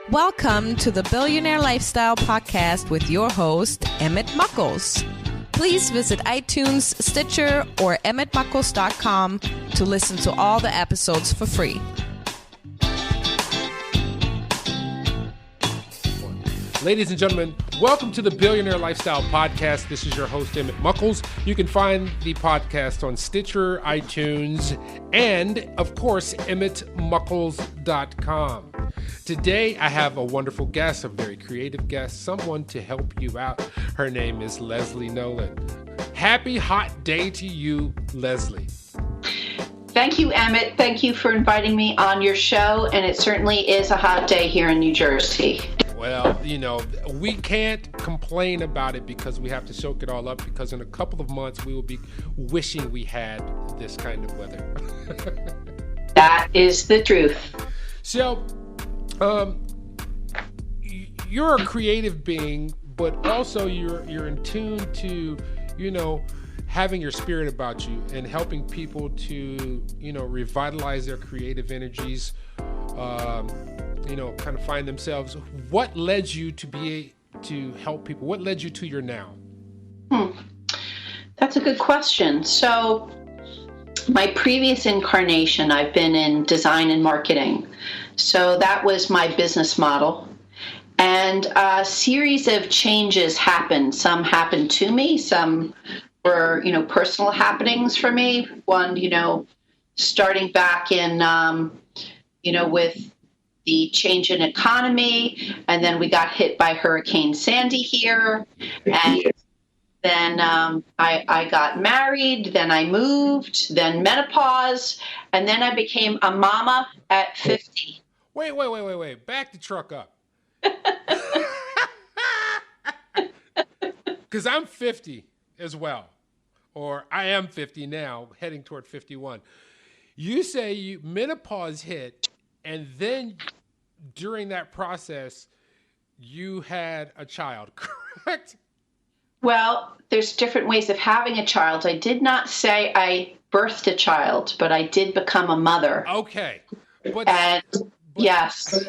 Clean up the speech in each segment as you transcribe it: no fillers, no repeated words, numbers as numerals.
Welcome to the Billionaire Lifestyle Podcast with your host, Emmett Muckles. Please visit iTunes, Stitcher, or emmettmuckles.com to listen to all the episodes for free. Ladies and gentlemen, welcome to the Billionaire Lifestyle Podcast. This is your host, Emmett Muckles. You can find the podcast on Stitcher, iTunes, and, of course, emmettmuckles.com. Today, I have a wonderful guest, a very creative guest, someone to help you out. Her name is Leslie Nolan. Happy hot day to you, Leslie. Thank you, Emmett. Thank you for inviting me on your show, and it certainly is a hot day here in New Jersey. Well, you know, we can't complain about it because we have to soak it all up, because in a couple of months we will be wishing we had this kind of weather. That is the truth. So, you're a creative being, but also you're in tune to, you know, having your spirit about you and helping people to, you know, revitalize their creative energies, you know, kind of find themselves. What led you to help people? What led you to your now? That's a good question. So my previous incarnation, I've been in design and marketing. So that was my business model. And a series of changes happened. Some happened to me. Some were, you know, personal happenings for me. One, you know, starting back in, you know, with the change in economy, and then we got hit by Hurricane Sandy here, and then I got married, then I moved, then menopause, and then I became a mama at 50. Wait. Back the truck up. Because I'm 50 as well, or I am 50 now, heading toward 51. You say menopause hit, and then during that process, you had a child, correct? Well, there's different ways of having a child. I did not say I birthed a child, but I did become a mother. Okay. Yes.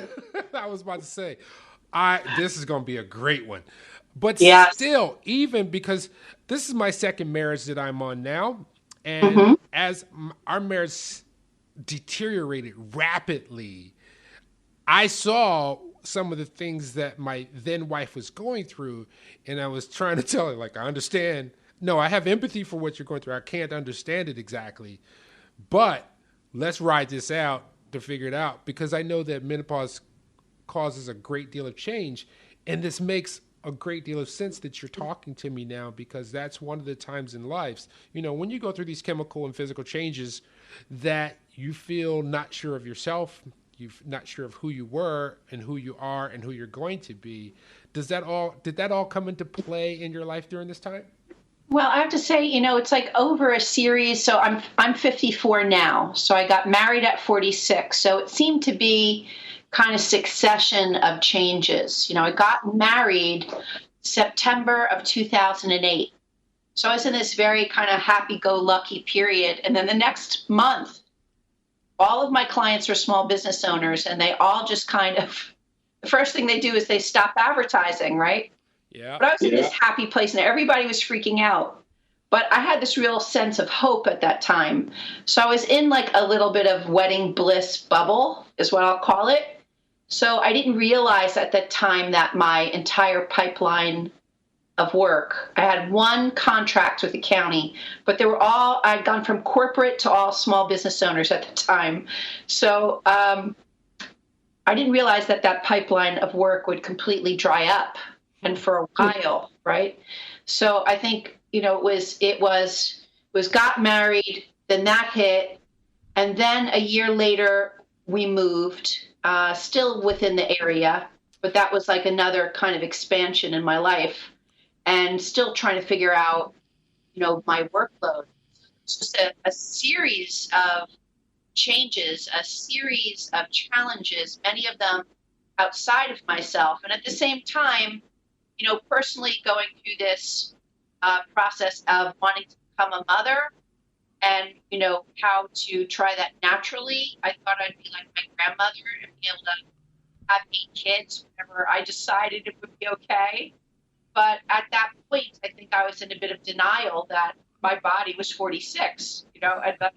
I was about to say, this is going to be a great one. But still, even because this is my second marriage that I'm on now, and as our marriage deteriorated rapidly, I saw some of the things that my then wife was going through, and I was trying to tell her, like, I understand. No, I have empathy for what you're going through. I can't understand it exactly, but let's ride this out to figure it out, because I know that menopause causes a great deal of change, and this makes a great deal of sense that you're talking to me now, because that's one of the times in lives, you know, when you go through these chemical and physical changes that you feel not sure of yourself, you're not sure of who you were and who you are and who you're going to be. Did that all come into play in your life during this time? Well, I have to say, you know, it's like over a series. So I'm 54 now. So I got married at 46. So it seemed to be kind of succession of changes. You know, I got married September of 2008. So I was in this very kind of happy-go-lucky period. And then the next month, all of my clients are small business owners, and they all just kind of, the first thing they do is they stop advertising, right? Yeah. But I was in this happy place, and everybody was freaking out. But I had this real sense of hope at that time. So I was in like a little bit of wedding bliss bubble, is what I'll call it. So I didn't realize at that time that my entire pipeline of work, I had one contract with the county, but they were all, I'd gone from corporate to all small business owners at the time. So I didn't realize that pipeline of work would completely dry up, and for a while, right? So I think, you know, it was got married, then that hit, and then a year later we moved, still within the area, but that was like another kind of expansion in my life, and still trying to figure out, you know, my workload. It's just a series of changes, a series of challenges, many of them outside of myself. And at the same time, you know, personally going through this process of wanting to become a mother, and, you know, how to try that naturally. I thought I'd be like my grandmother and be able to have 8 kids whenever I decided it would be okay. But at that point, I think I was in a bit of denial that my body was 46, and that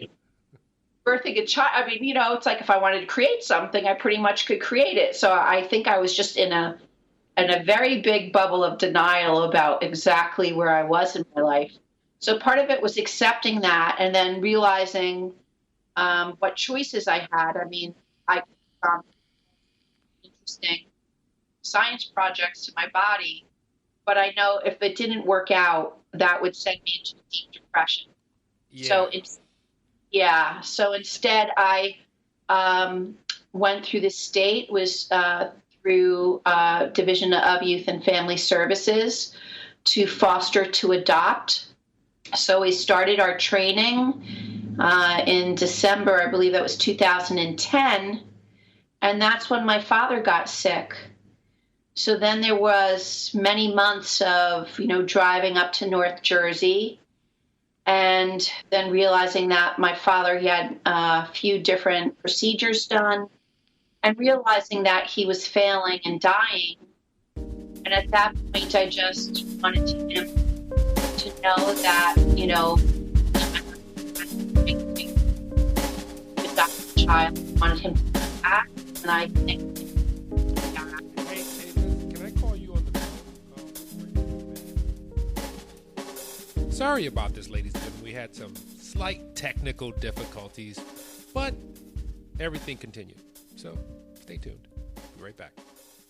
birthing a child, I mean, it's like if I wanted to create something, I pretty much could create it. So I think I was just in a very big bubble of denial about exactly where I was in my life. So part of it was accepting that and then realizing what choices I had. I mean, I found interesting science projects to my body, but I know if it didn't work out, that would send me into a deep depression. Yeah. So instead I went through the state, was through Division of Youth and Family Services to foster to adopt. So we started our training in December, I believe that was 2010, and that's when my father got sick. So then there was many months of, driving up to North Jersey and then realizing that my father, he had a few different procedures done and realizing that he was failing and dying. And at that point, I just wanted him to know that, with that child, I wanted him to come back. And I think, sorry about this, ladies and gentlemen. We had some slight technical difficulties, but everything continued. So stay tuned. Be right back.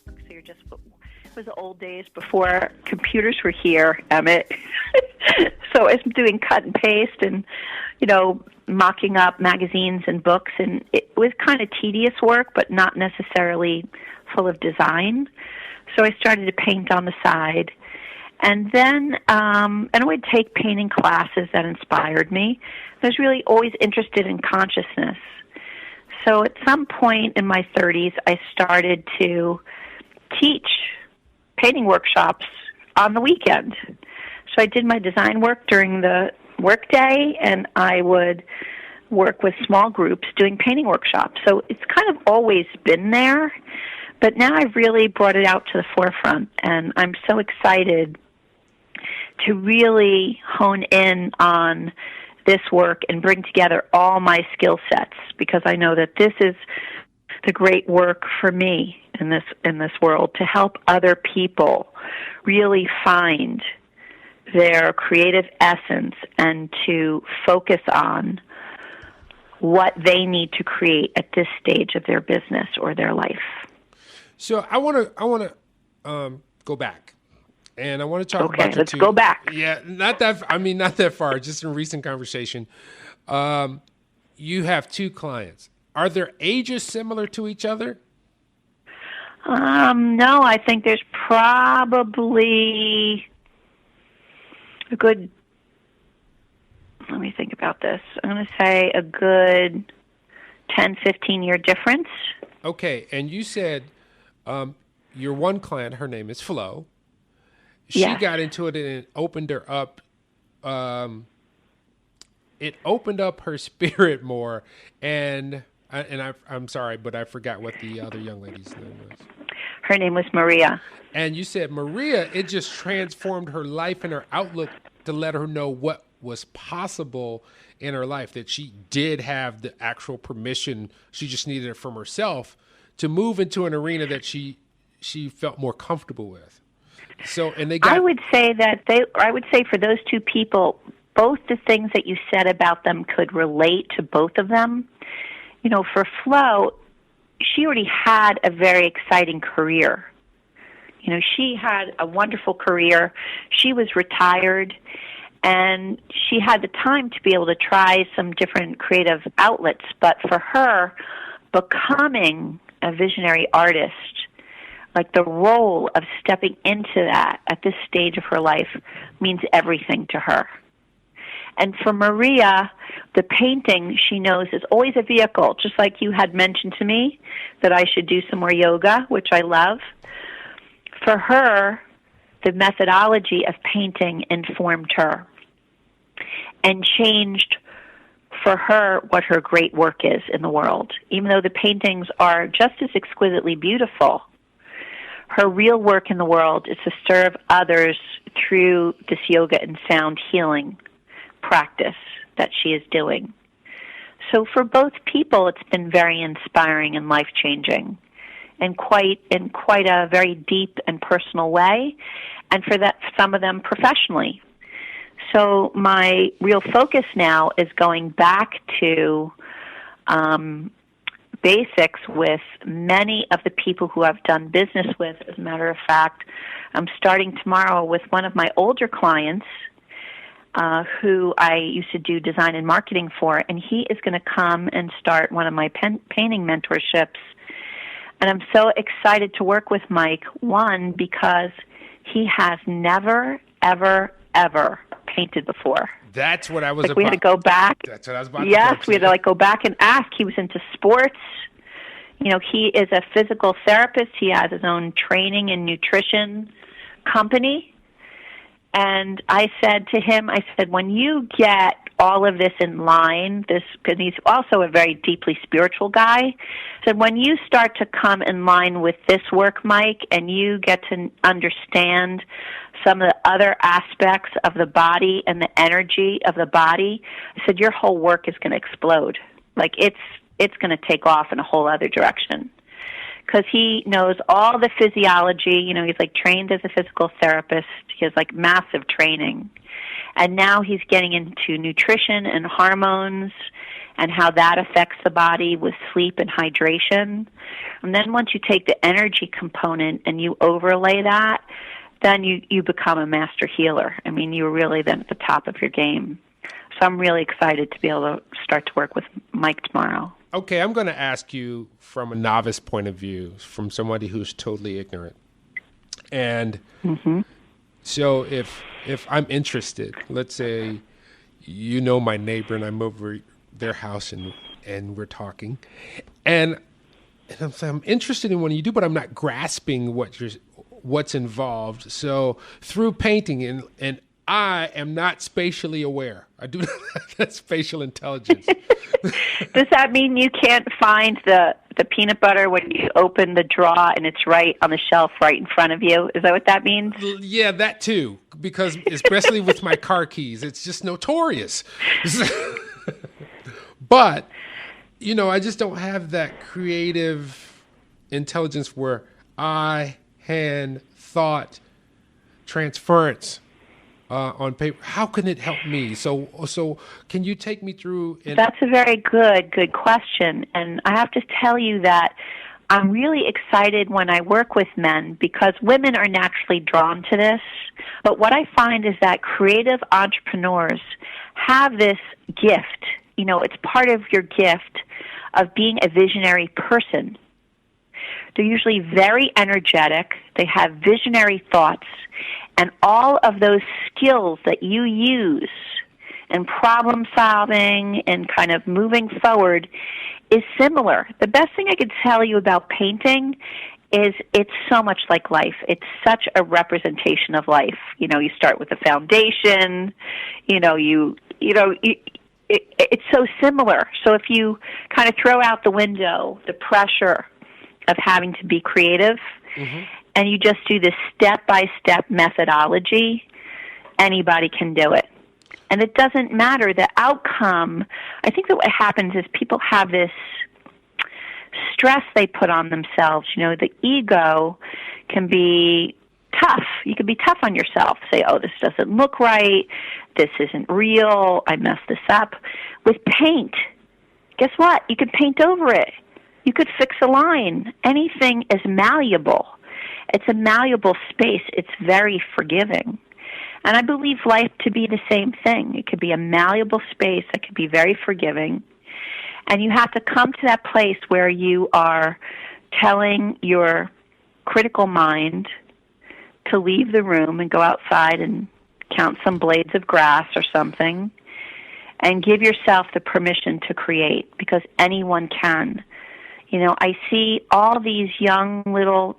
So it was the old days before computers were here, Emmett. So I was doing cut and paste and, mocking up magazines and books, and it was kind of tedious work, but not necessarily full of design. So I started to paint on the side. And then and I would take painting classes that inspired me. I was really always interested in consciousness. So at some point in my 30s, I started to teach painting workshops on the weekend. So I did my design work during the workday, and I would work with small groups doing painting workshops. So it's kind of always been there, but now I've really brought it out to the forefront, and I'm so excited to really hone in on this work and bring together all my skill sets, because I know that this is the great work for me in this world, to help other people really find their creative essence and to focus on what they need to create at this stage of their business or their life. So I want to go back, and I want to talk about let's go back. Yeah, not that far. Just in recent conversation, you have 2 clients. Are their ages similar to each other? No, I think there's probably a good, let me think about this. I'm going to say a good 10, 15-year difference. Okay, and you said your one client, her name is Flo. She got into it and it opened her up. It opened up her spirit more, and I'm sorry, but I forgot what the other young lady's name was. Her name was Maria. And you said Maria, it just transformed her life and her outlook to let her know what was possible in her life, that she did have the actual permission. She just needed it from herself to move into an arena that she felt more comfortable with. So, and they got. I would say for those 2 people, both the things that you said about them could relate to both of them. For Flo, she already had a very exciting career. She had a wonderful career. She was retired, and she had the time to be able to try some different creative outlets. But for her, becoming a visionary artist, like the role of stepping into that at this stage of her life, means everything to her. And for Maria, the painting, she knows, is always a vehicle, just like you had mentioned to me that I should do some more yoga, which I love. For her, the methodology of painting informed her and changed for her what her great work is in the world. Even though the paintings are just as exquisitely beautiful, her real work in the world is to serve others through this yoga and sound healing practice that she is doing. So for both people, it's been very inspiring and life-changing, and quite a very deep and personal way, and for that, some of them professionally. So my real focus now is going back to basics with many of the people who I've done business with. As a matter of fact, I'm starting tomorrow with one of my older clients who I used to do design and marketing for, and he is going to come and start one of my painting mentorships. And I'm so excited to work with Mike, one, because he has never, ever, ever painted before. That's what I was about. We had to go back. That's what I was about. Yes, we had to go back and ask. He was into sports. He is a physical therapist. He has his own training and nutrition company. And I said to him, when you get all of this in line, because he's also a very deeply spiritual guy, I said, when you start to come in line with this work, Mike, and you get to understand some of the other aspects of the body and the energy of the body, I said, your whole work is going to explode. It's going to take off in a whole other direction. Because he knows all the physiology. He's trained as a physical therapist. He has massive training. And now he's getting into nutrition and hormones and how that affects the body with sleep and hydration. And then once you take the energy component and you overlay that, then you become a master healer. You're really then at the top of your game. So I'm really excited to be able to start to work with Mike tomorrow. Okay, I'm going to ask you from a novice point of view, from somebody who's totally ignorant. And so if I'm interested, let's say my neighbor and I'm over their house and we're talking, and I'm interested in what you do, but I'm not grasping what's involved. So through painting, and I am not spatially aware. I do not have that spatial intelligence. Does that mean you can't find the peanut butter when you open the drawer and it's right on the shelf right in front of you? Is that what that means? Yeah, that too. Because especially with my car keys, it's just notorious. But, I just don't have that creative intelligence where eye, hand, thought, transference on paper. How can it help me? So can you take me through? That's a very good question. And I have to tell you that I'm really excited when I work with men because women are naturally drawn to this. But what I find is that creative entrepreneurs have this gift. It's part of your gift of being a visionary person. They're usually very energetic. They have visionary thoughts. And all of those skills that you use in problem solving and kind of moving forward is similar. The best thing I could tell you about painting is it's so much like life. It's such a representation of life. You start with the foundation. It's so similar. So if you kind of throw out the window the pressure of having to be creative, and you just do this step-by-step methodology, anybody can do it. And it doesn't matter the outcome. I think that what happens is people have this stress they put on themselves. The ego can be tough. You can be tough on yourself. Say, oh, this doesn't look right. This isn't real. I messed this up. With paint, guess what? You could paint over it. You could fix a line. Anything is malleable. It's a malleable space. It's very forgiving. And I believe life to be the same thing. It could be a malleable space that could be very forgiving. And you have to come to that place where you are telling your critical mind to leave the room and go outside and count some blades of grass or something and give yourself the permission to create, because anyone can. I see all these young little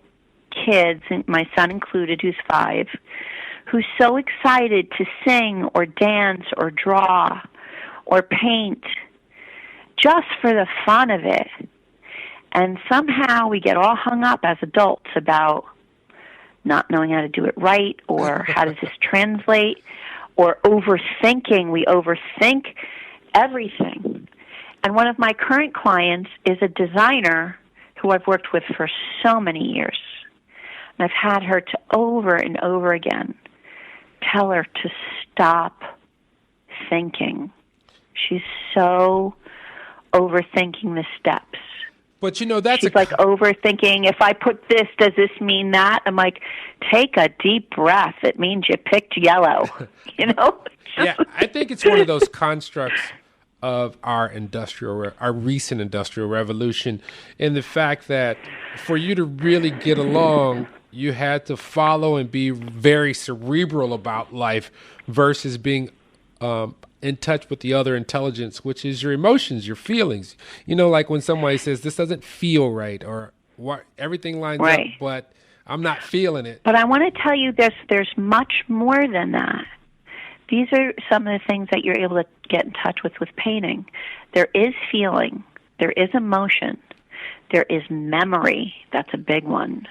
kids, my son included, who's 5, who's so excited to sing or dance or draw or paint, just for the fun of it. And somehow we get all hung up as adults about not knowing how to do it right, or how does this translate, or overthinking. We overthink everything. And one of my current clients is a designer who I've worked with for so many years. And I've had her to over and over again tell her to stop thinking. She's so overthinking the steps. But that's she's like overthinking. If I put this, does this mean that? I'm like, take a deep breath. It means you picked yellow. Yeah, I think it's one of those constructs of our recent industrial revolution, in the fact that for you to really get along, you had to follow and be very cerebral about life versus being in touch with the other intelligence, which is your emotions, your feelings. Like when somebody says, this doesn't feel right, or what, everything lines up, but I'm not feeling it. But I want to tell you there's much more than that. These are some of the things that you're able to get in touch with painting. There is feeling. There is emotion. There is memory. That's a big one.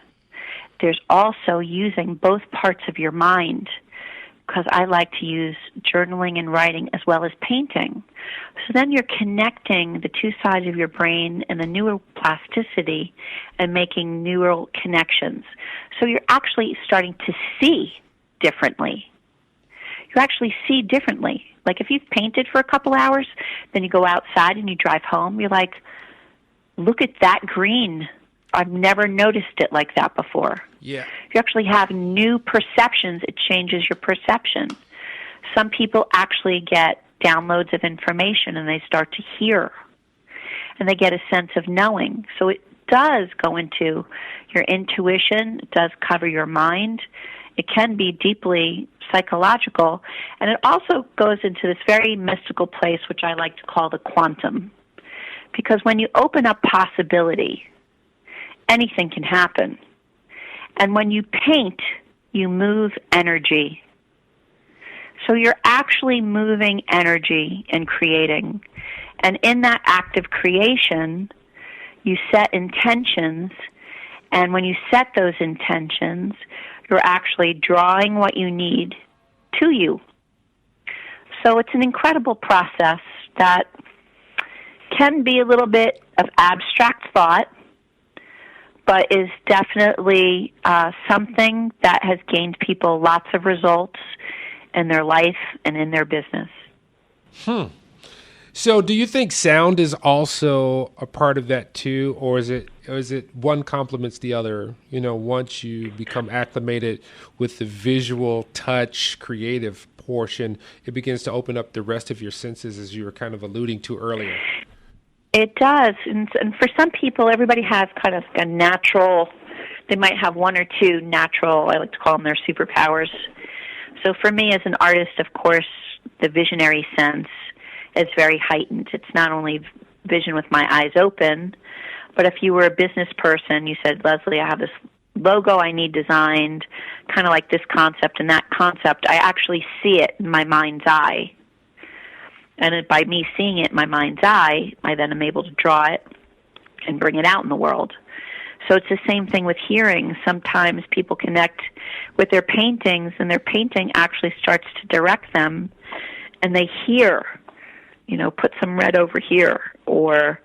There's also using both parts of your mind, because I like to use journaling and writing as well as painting. So then you're connecting the two sides of your brain and the neuroplasticity and making neural connections. So you're actually starting to see differently. You actually see differently. Like if you've painted for a couple hours, then you go outside and you drive home, you're like, look at that green. I've never noticed it like that before. Yeah. You actually have new perceptions. It changes your perception. Some people actually get downloads of information and they start to hear. And they get a sense of knowing. So it does go into your intuition. It does cover your mind. It can be deeply psychological. And it also goes into this very mystical place, which I like to call the quantum. Because when you open up possibility, anything can happen. And when you paint, you move energy. So you're actually moving energy and creating. And in that act of creation, you set intentions. And when you set those intentions, you're actually drawing what you need to you. So it's an incredible process that can be a little bit of abstract thought, but is definitely something that has gained people lots of results in their life and in their business. So do you think sound is also a part of that too, or is it one complements the other? Once you become acclimated with the visual, touch, creative portion, it begins to open up the rest of your senses, as you were kind of alluding to earlier. It does. And for some people, everybody has kind of a natural, they might have one or two natural, I like to call them their superpowers. So for me as an artist, of course, the visionary sense is very heightened. It's not only vision with my eyes open, but if you were a business person, you said, Leslie, I have this logo I need designed, kind of like this concept and that concept, I actually see it in my mind's eye. And by me seeing it in my mind's eye, I then am able to draw it and bring it out in the world. So it's the same thing with hearing. Sometimes people connect with their paintings, and their painting actually starts to direct them, and they hear, put some red over here, or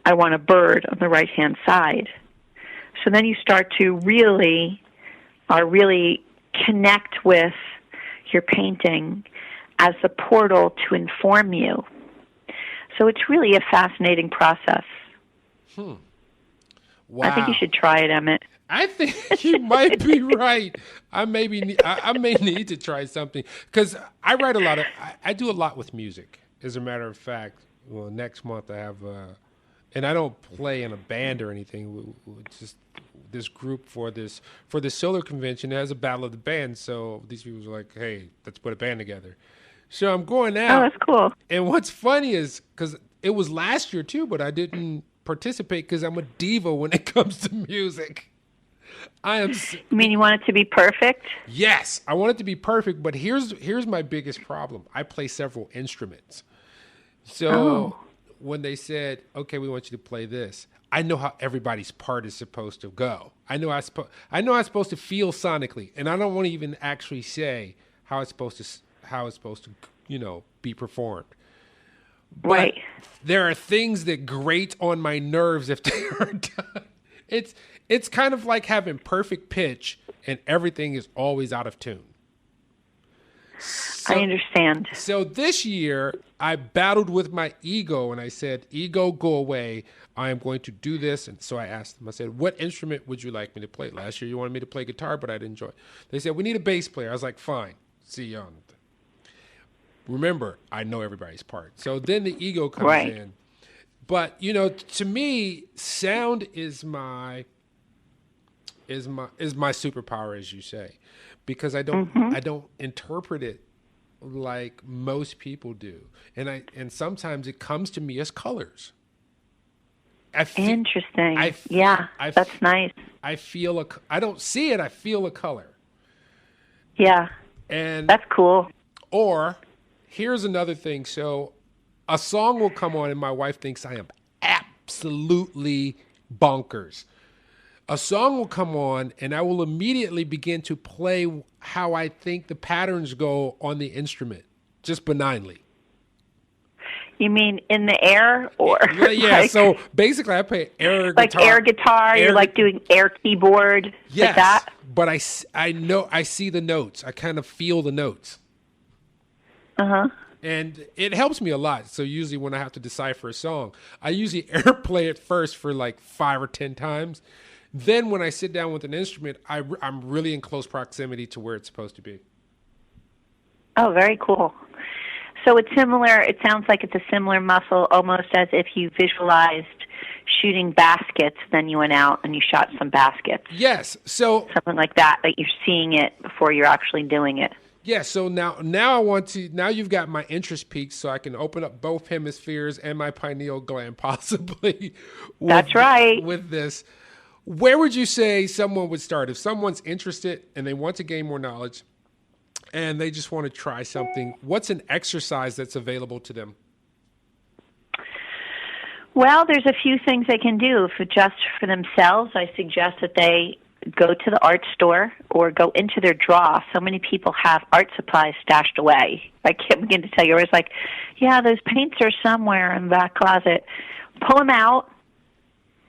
I want a bird on the right-hand side. So then you start to really connect with your painting as the portal to inform you. So it's really a fascinating process. Wow. I think you should try it, Emmett. I think you might be right. I may need to try something, because I write a lot I do a lot with music. As a matter of fact, next month I have, and I don't play in a band or anything. It's just this group for the solar convention. It has a battle of the bands. So these people are like, hey, let's put a band together. So I'm going out. Oh, that's cool. And what's funny is, because it was last year too, but I didn't participate because I'm a diva when it comes to music. You mean you want it to be perfect? Yes, I want it to be perfect, but here's my biggest problem. I play several instruments. So when they said, okay, we want you to play this, I know how everybody's part is supposed to go. I know I'm supposed to feel sonically, and I don't want to even actually say how it's supposed to, be performed. But right. there are things that grate on my nerves if they are done. It's kind of like having perfect pitch and everything is always out of tune. So, I understand. So this year, I battled with my ego and I said, ego, go away. I am going to do this. And so I asked them, I said, what instrument would you like me to play? Last year, you wanted me to play guitar, but I didn't enjoy it. They said, we need a bass player. I was like, fine. See you on. Remember, I know everybody's part. So then the ego comes in. But, to me, sound is my superpower, as you say, because I don't interpret it like most people do, and sometimes it comes to me as colors. Interesting. That's nice. I feel I don't see it. I feel a color. Yeah, and that's cool. Or here's another thing. So a song will come on, and my wife thinks I am absolutely bonkers. A song will come on, and I will immediately begin to play how I think the patterns go on the instrument, just benignly. You mean in the air, or yeah? So basically, I play air like guitar, air guitar. You're like doing air keyboard, yes, like that. But I know I see the notes. I kind of feel the notes. And it helps me a lot. So usually when I have to decipher a song, I usually airplay it first for like 5 or 10 times. Then when I sit down with an instrument, I'm really in close proximity to where it's supposed to be. Oh, very cool. So it's similar. It sounds like it's a similar muscle, almost as if you visualized shooting baskets. Then you went out and you shot some baskets. Yes. So something like that you're seeing it before you're actually doing it. Yeah, so now I want to. Now you've got my interest peaked, so I can open up both hemispheres and my pineal gland, possibly. That's right. With this, where would you say someone would start if someone's interested and they want to gain more knowledge, and they just want to try something? What's an exercise that's available to them? Well, there's a few things they can do just for themselves. I suggest that they go to the art store or go into their drawer. So many people have art supplies stashed away. I can't begin to tell you. It's like, yeah, those paints are somewhere in the back closet. Pull them out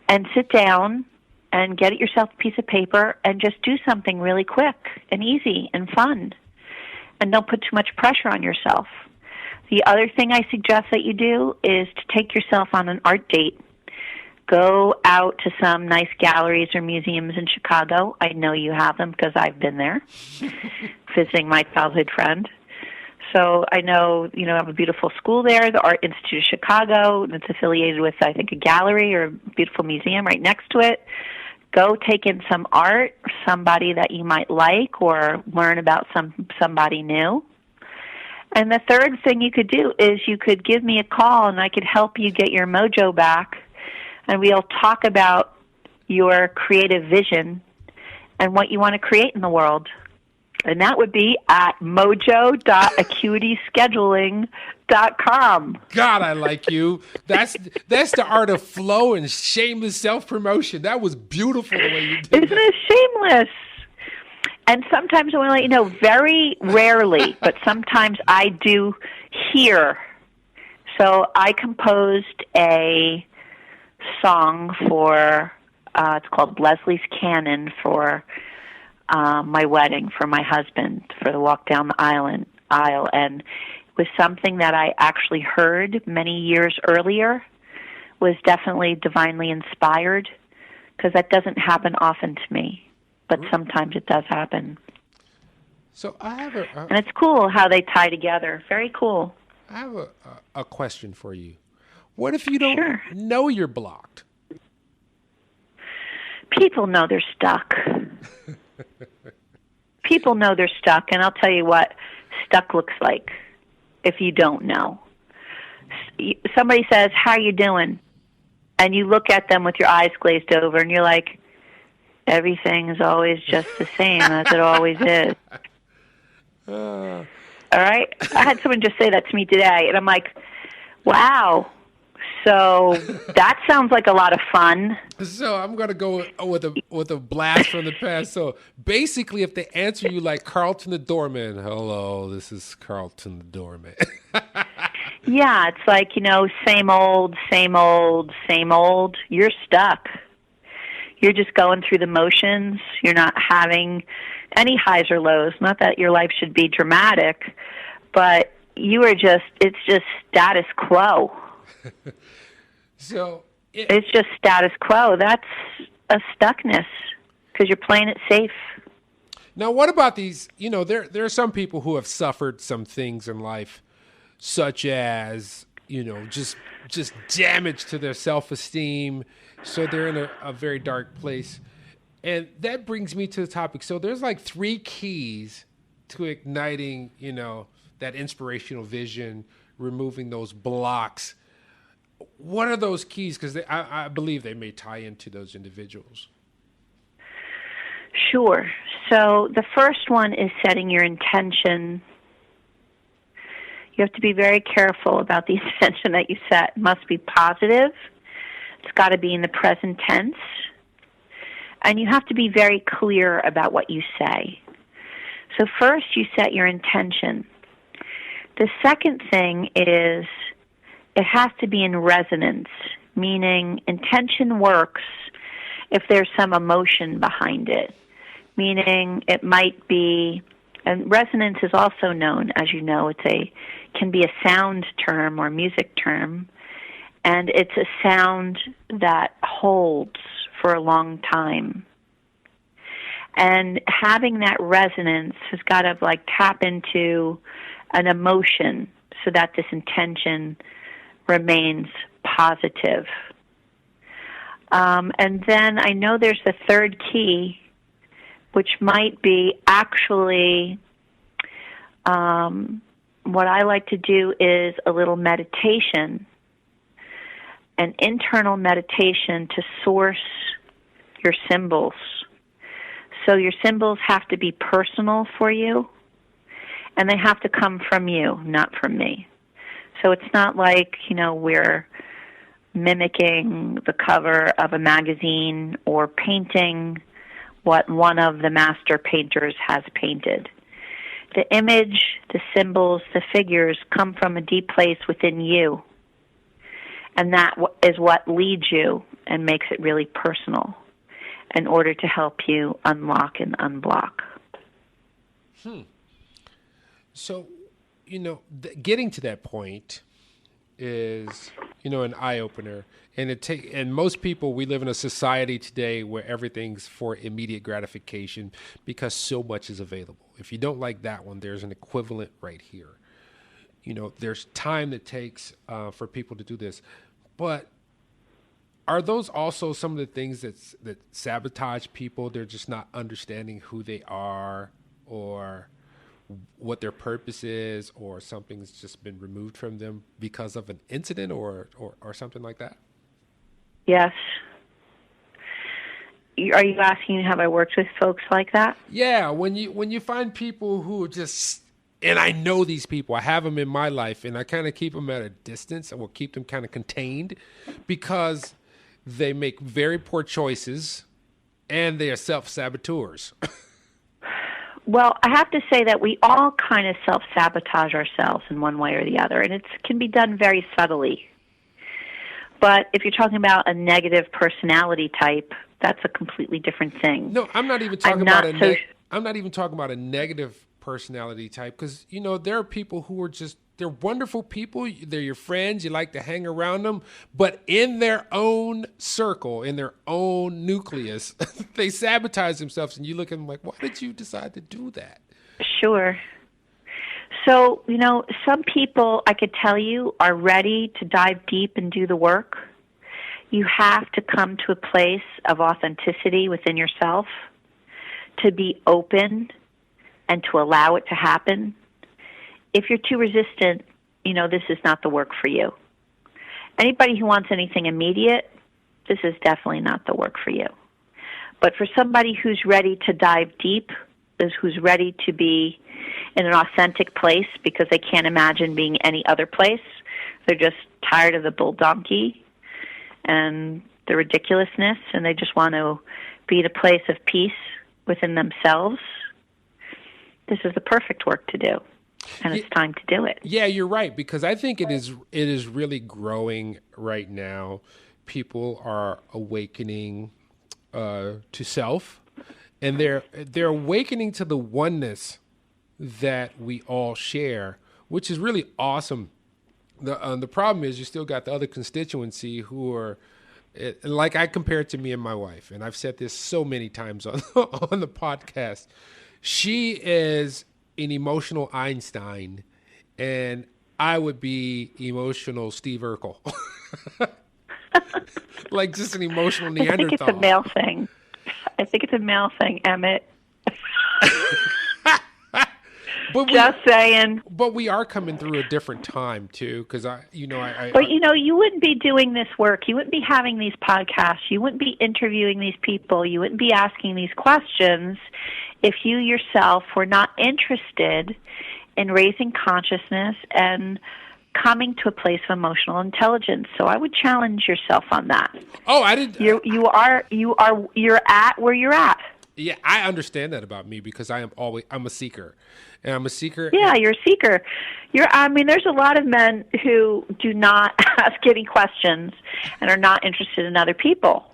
and sit down and get yourself a piece of paper and just do something really quick and easy and fun. And don't put too much pressure on yourself. The other thing I suggest that you do is to take yourself on an art date. Go out to some nice galleries or museums in Chicago. I know you have them because I've been there visiting my childhood friend. So I know, I have a beautiful school there, the Art Institute of Chicago, and it's affiliated with, I think, a gallery or a beautiful museum right next to it. Go take in some art, somebody that you might like, or learn about somebody new. And the third thing you could do is you could give me a call, and I could help you get your mojo back. And we'll talk about your creative vision and what you want to create in the world. And that would be at mojo.acuityscheduling.com. God, I like you. That's the art of flow and shameless self-promotion. That was beautiful the way you did Isn't it shameless? And sometimes I want to let you know, very rarely, but sometimes I do hear. So I composed a song for, it's called Leslie's Canon, for my wedding, for my husband, for the walk down the aisle, and it was something that I actually heard many years earlier, was definitely divinely inspired, because that doesn't happen often to me, but sometimes it does happen. So I have and it's cool how they tie together. Very cool. I have a question for you. What if you don't know you're blocked? People know they're stuck. People know they're stuck, and I'll tell you what stuck looks like if you don't know. Somebody says, "How are you doing?" And you look at them with your eyes glazed over, and you're like, everything's always just the same as it always is. All right? I had someone just say that to me today, and I'm like, wow. So that sounds like a lot of fun. So I'm gonna go with a blast from the past. So basically, if they answer you like Carlton the doorman, hello, this is Carlton the doorman. Yeah, it's like, same old, same old, same old. You're stuck. You're just going through the motions. You're not having any highs or lows. Not that your life should be dramatic, but it's just status quo. So it's just status quo. That's a stuckness because you're playing it safe. Now, what about these? There are some people who have suffered some things in life, such as just damage to their self-esteem. So they're in a very dark place, and that brings me to the topic. So there's like 3 keys to igniting, that inspirational vision, removing those blocks. What are those keys? Because I believe they may tie into those individuals. Sure. So the first one is setting your intention. You have to be very careful about the intention that you set. It must be positive. It's got to be in the present tense. And you have to be very clear about what you say. So first you set your intention. The second thing is it has to be in resonance, meaning intention works if there's some emotion behind it, meaning it might be, and resonance is also known, as you know, can be a sound term or music term, and it's a sound that holds for a long time. And having that resonance has got to tap into an emotion so that this intention remains positive. And then I know there's the third key, which might be actually what I like to do is a little meditation, an internal meditation to source your symbols. So your symbols have to be personal for you, and they have to come from you, not from me. So it's not like, we're mimicking the cover of a magazine or painting what one of the master painters has painted. The image, the symbols, the figures come from a deep place within you, and that is what leads you and makes it really personal in order to help you unlock and unblock. So, getting to that point is, an eye-opener. And most people, we live in a society today where everything's for immediate gratification because so much is available. If you don't like that one, there's an equivalent right here. There's time that takes for people to do this. But are those also some of the things that sabotage people? They're just not understanding who they are or what their purpose is, or something's just been removed from them because of an incident or something like that? Yes. Are you asking, have I worked with folks like that? Yeah, when you find people who are just, and I know these people, I have them in my life, and I kind of keep them at a distance. I will keep them kind of contained because they make very poor choices and they are self-saboteurs. Well, I have to say that we all kind of self-sabotage ourselves in one way or the other, and it can be done very subtly. But if you're talking about a negative personality type, that's a completely different thing. No, I'm not even talking I'm not even talking about a negative personality type, because there are people who are they're wonderful people. They're your friends. You like to hang around them, but in their own circle, in their own nucleus, they sabotage themselves, and you look at them like, why did you decide to do that? Sure. So, some people, I could tell you, are ready to dive deep and do the work. You have to come to a place of authenticity within yourself to be open and to allow it to happen. If you're too resistant, this is not the work for you. Anybody who wants anything immediate, this is definitely not the work for you. But for somebody who's ready to dive deep, who's ready to be in an authentic place because they can't imagine being any other place, they're just tired of the bull donkey and the ridiculousness, and they just want to be in a place of peace within themselves, this is the perfect work to do. And it's time to do it. Yeah, you're right, because I think it is really growing right now. People are awakening to self, and they're awakening to the oneness that we all share, which is really awesome. The problem is you still got the other constituency who are, like I compare it to me and my wife, and I've said this so many times on on the podcast. She is an emotional Einstein, and I would be emotional Steve Urkel. Like just an emotional Neanderthal. I think it's a male thing, Emmett. Just saying. But we are coming through a different time too, because But you wouldn't be doing this work. You wouldn't be having these podcasts. You wouldn't be interviewing these people. You wouldn't be asking these questions if you yourself were not interested in raising consciousness and coming to a place of emotional intelligence. So I would challenge yourself on that. Oh, I didn't. You're at where you're at. Yeah, I understand that about me because I'm a seeker. And I'm a seeker. Yeah, you're a seeker. There's a lot of men who do not ask any questions and are not interested in other people.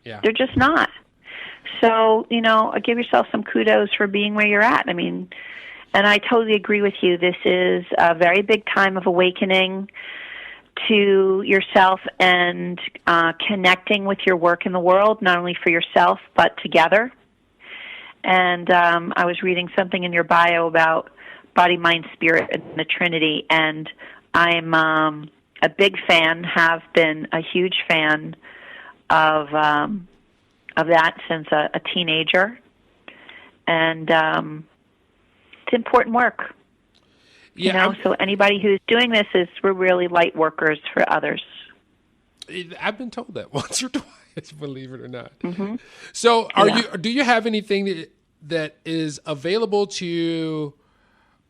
Yeah. They're just not. So, give yourself some kudos for being where you're at. And I totally agree with you. This is a very big time of awakening to yourself and connecting with your work in the world, not only for yourself, but together. And I was reading something in your bio about body, mind, spirit, and the Trinity, and I'm a big fan, have been a huge fan of that since a teenager. And it's important work. Yeah, so anybody who's doing this we're really light workers for others. I've been told that once or twice, believe it or not. Mm-hmm. So, do you have anything that is available to you?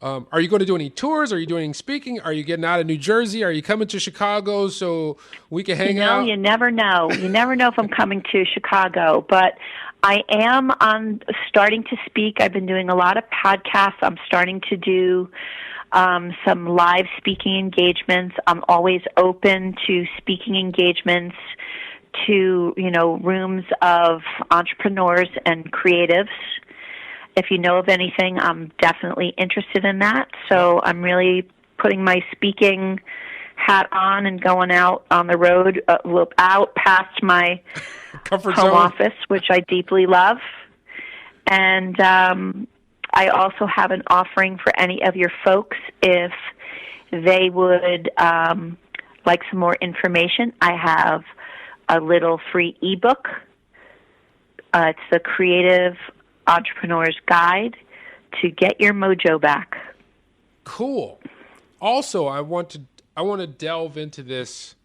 Are you going to do any tours? Are you doing any speaking? Are you getting out of New Jersey? Are you coming to Chicago so we can hang out? You never know. You never know if I'm coming to Chicago, but I am starting to speak. I've been doing a lot of podcasts. I'm starting to do some live speaking engagements. I'm always open to speaking engagements to, rooms of entrepreneurs and creatives. If you know of anything, I'm definitely interested in that. So I'm really putting my speaking hat on and going out on the road, out past my comfort home zone office, which I deeply love. And I also have an offering for any of your folks if they would like some more information. I have a little free ebook. It's the Creative Entrepreneur's Guide to Get Your Mojo Back. Cool. Also, I want to delve into this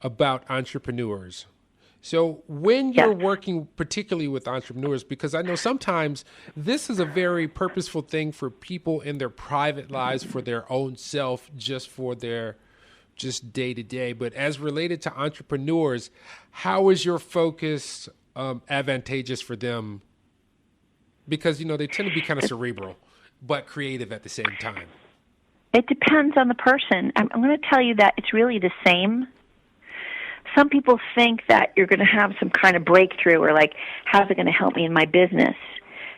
about entrepreneurs. So when you're working particularly with entrepreneurs, because I know sometimes this is a very purposeful thing for people in their private lives, for their own self, just for their day to day. But as related to entrepreneurs, how is your focus advantageous for them? Because, they tend to be kind of cerebral, but creative at the same time. It depends on the person. I'm going to tell you that it's really the same. Some people think that you're going to have some kind of breakthrough or how's it going to help me in my business?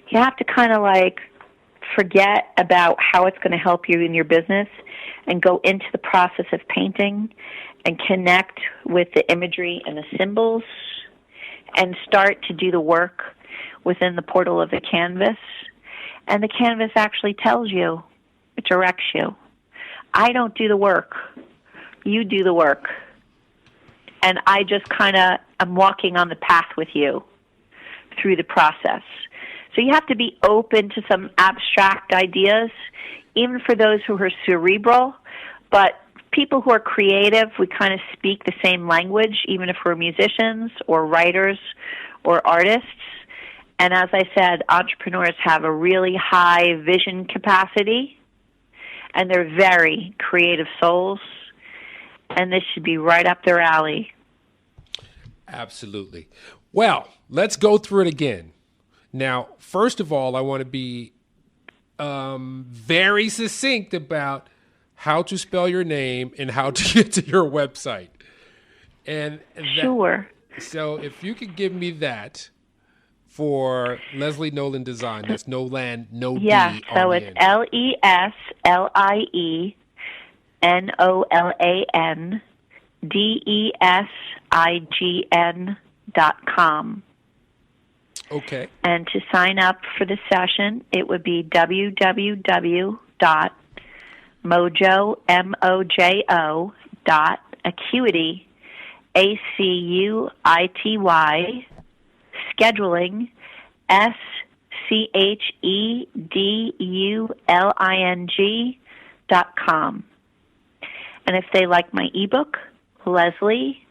You have to kind of forget about how it's going to help you in your business and go into the process of painting and connect with the imagery and the symbols and start to do the work within the portal of the canvas. And the canvas actually tells you, it directs you. I don't do the work. You do the work. And I just I'm walking on the path with you through the process. So you have to be open to some abstract ideas, even for those who are cerebral. But people who are creative, we kind of speak the same language, even if we're musicians or writers or artists. And as I said, entrepreneurs have a really high vision capacity, and they're very creative souls. and this should be right up their alley. Absolutely. Well, let's go through it again. Now, first of all, I want to be very succinct about how to spell your name and how to get to your website. Sure. So if you could give me that for Leslie Nolan Design, that's Nolan, no D. Yeah, so it's LeslienolanDesign.com. Okay. And to sign up for the session, it would be www.mojo.acuity, ACUITY, scheduling, SCHEDULING.com. And if they like my ebook, Leslie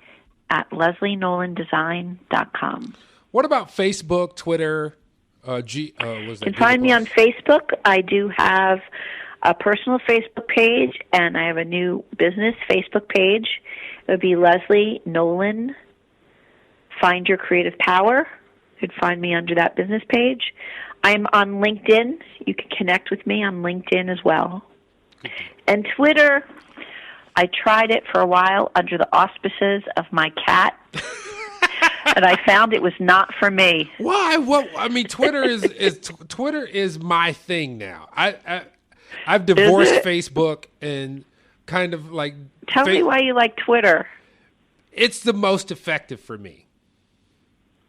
at LeslieNolanDesign.com. What about Facebook, Twitter? You can find me on Facebook. I do have a personal Facebook page, and I have a new business Facebook page. It would be Leslie Nolan, Find Your Creative Power. You could find me under that business page. I'm on LinkedIn. You can connect with me on LinkedIn as well. And Twitter, I tried it for a while under the auspices of my cat. And I found it was not for me. Why? What? I mean, Twitter is my thing now. I've divorced Facebook and kind of like. Tell me why you like Twitter. It's the most effective for me.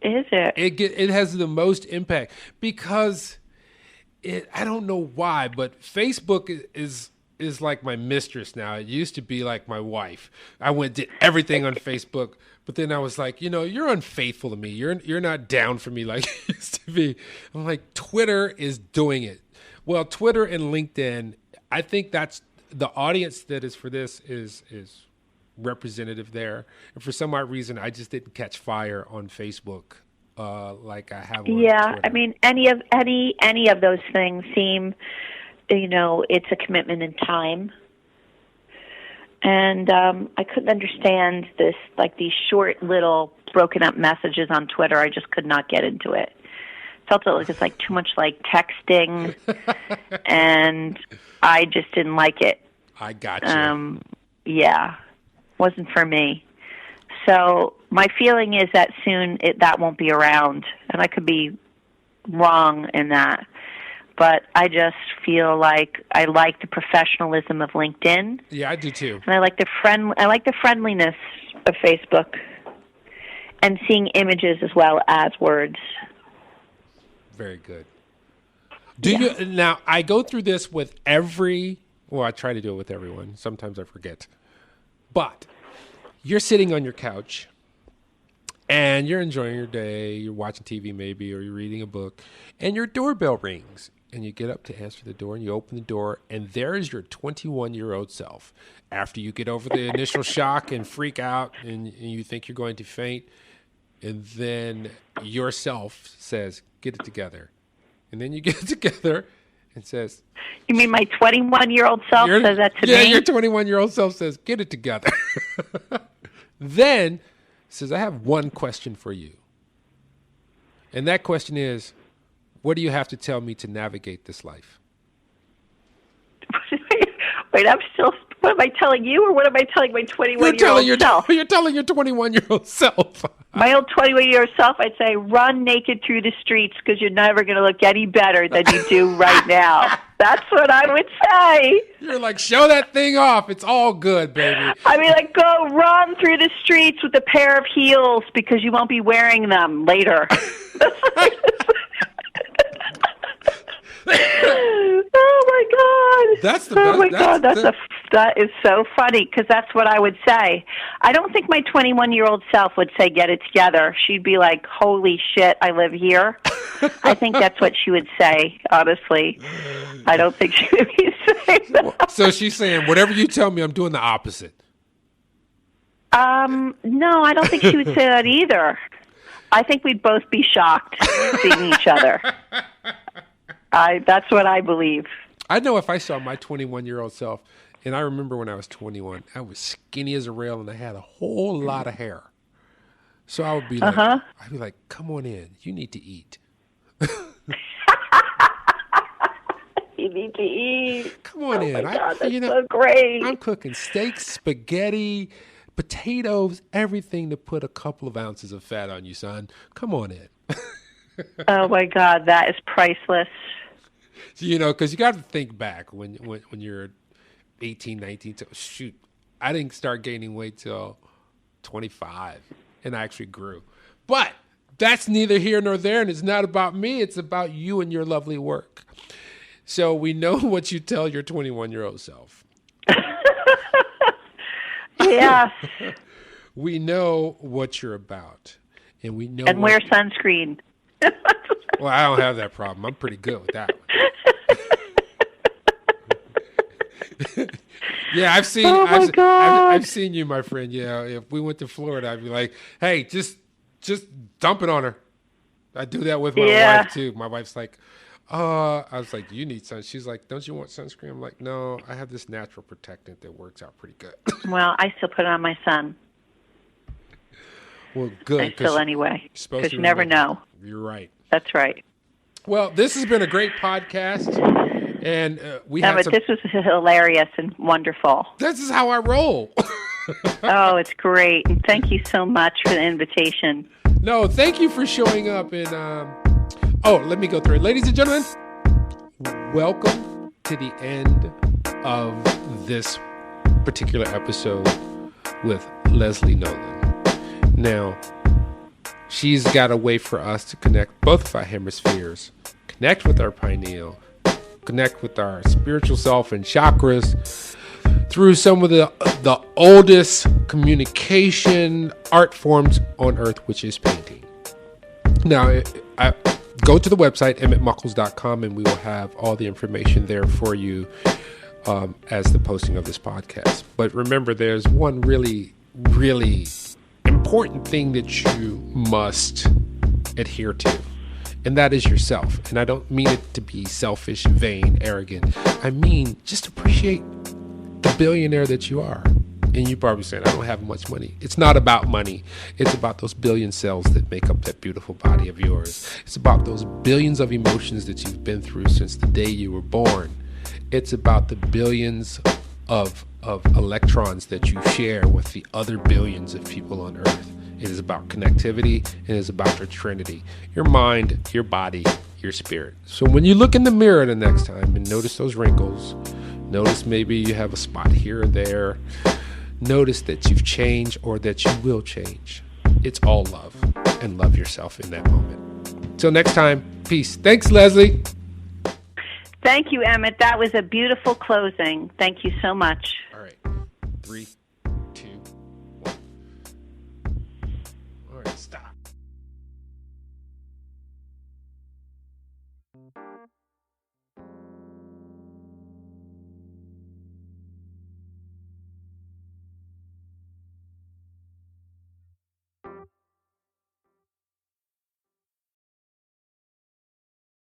Is it? It has the most impact because I don't know why, but Facebook is like my mistress now. It used to be like my wife. I did everything on Facebook. But then I was like, you're unfaithful to me. You're not down for me like you used to be. I'm like, Twitter is doing it. Well, Twitter and LinkedIn, I think that's the audience that is for this is representative there. And for some odd reason, I just didn't catch fire on Facebook like I have on Twitter. I mean, any of those things seem, it's a commitment in time. And I couldn't understand this, like these short little broken up messages on Twitter. I just could not get into it. Felt like it's like too much like texting, and I just didn't like it. I got you. Yeah, wasn't for me. So my feeling is that soon that won't be around, and I could be wrong in that. But I just feel like I like the professionalism of LinkedIn. Yeah, I do too. And I like the friendliness of Facebook, and seeing images as well as words. Very good. Now, I go through this with I try to do it with everyone. Sometimes I forget. But you're sitting on your couch and you're enjoying your day. You're watching TV maybe, or you're reading a book, and your doorbell rings. And you get up to answer the door, and you open the door, and there is your 21-year-old self. After you get over the initial shock and freak out, and you think you're going to faint, and then yourself says, "Get it together." And then you get it together and says... You mean my 21-year-old self says that to me? Yeah, your 21-year-old self says, "Get it together." Then says, "I have one question for you." And that question is, what do you have to tell me to navigate this life? Wait, what am I telling you, or what am I telling my 21-year-old self? You're telling your 21-year-old self. My old 21-year-old self, I'd say, run naked through the streets because you're never going to look any better than you do right now. That's what I would say. You're like, show that thing off. It's all good, baby. I mean, like, go run through the streets with a pair of heels because you won't be wearing them later. Oh my God! That's the best. Oh my God! That is so funny because that's what I would say. I don't think my 21-year-old self would say "get it together." She'd be like, "Holy shit, I live here." I think that's what she would say. Honestly, I don't think she would be saying that. So she's saying, "Whatever you tell me, I'm doing the opposite." No, I don't think she would say that either. I think we'd both be shocked seeing each other. That's what I believe. I know if I saw my 21-year-old self And I remember when I was 21, I was skinny as a rail and I had a whole lot of hair. So I would be like, I'd be like, come on in. You need to eat. You need to eat. Come on in. My God, that's so great. I'm cooking steaks, spaghetti, potatoes, everything to put a couple of ounces of fat on you, son. Come on in. Oh, my God. That is priceless. Because you got to think back when you're 18, 19. Shoot, I didn't start gaining weight till 25, and I actually grew. But that's neither here nor there, and it's not about me. It's about you and your lovely work. So we know what you tell your 21-year-old self. Yes. We know what you're about, and we know. And wear sunscreen. Well, I don't have that problem. I'm pretty good with that one. Yeah, I've seen you, my friend. Yeah, if we went to Florida, I'd be like, hey, just dump it on her. I do that with my wife too. My wife's like, I was like, you need sun. She's like, don't you want sunscreen? I'm like, no, I have this natural protectant that works out pretty good. Well, I still put it on my son. Well, good. I still anyway, because you never know. You're right. That's right. Well, this has been a great podcast, and this was hilarious and wonderful. This is how I roll. Oh, it's great. And thank you so much for the invitation. No, thank you for showing up. And let me go through it. Ladies and gentlemen, welcome to the end of this particular episode with Leslie Nolan. Now, she's got a way for us to connect both of our hemispheres, connect with our pineal, connect with our spiritual self and chakras through some of the oldest communication art forms on earth, which is painting. Now, I go to the website, emmettmuckles.com, and we will have all the information there for you as the posting of this podcast. But remember, there's one really, really important thing that you must adhere to, and that is yourself. And I don't mean it to be selfish, vain, arrogant. I mean, just appreciate the billionaire that you are. And you probably saying, I don't have much money. It's not about money. It's about those billion cells that make up that beautiful body of yours. It's about those billions of emotions that you've been through since the day you were born. It's about the billions of electrons that you share with the other billions of people on earth. It is about connectivity. It is about your trinity, your mind, your body, your spirit. So when you look in the mirror the next time and notice those wrinkles, notice maybe you have a spot here or there, notice that you've changed or that you will change. It's all love, and love yourself in that moment. Till next time, peace. Thanks, Leslie. Thank you, Emmett. That was a beautiful closing. Thank you so much. All right. 3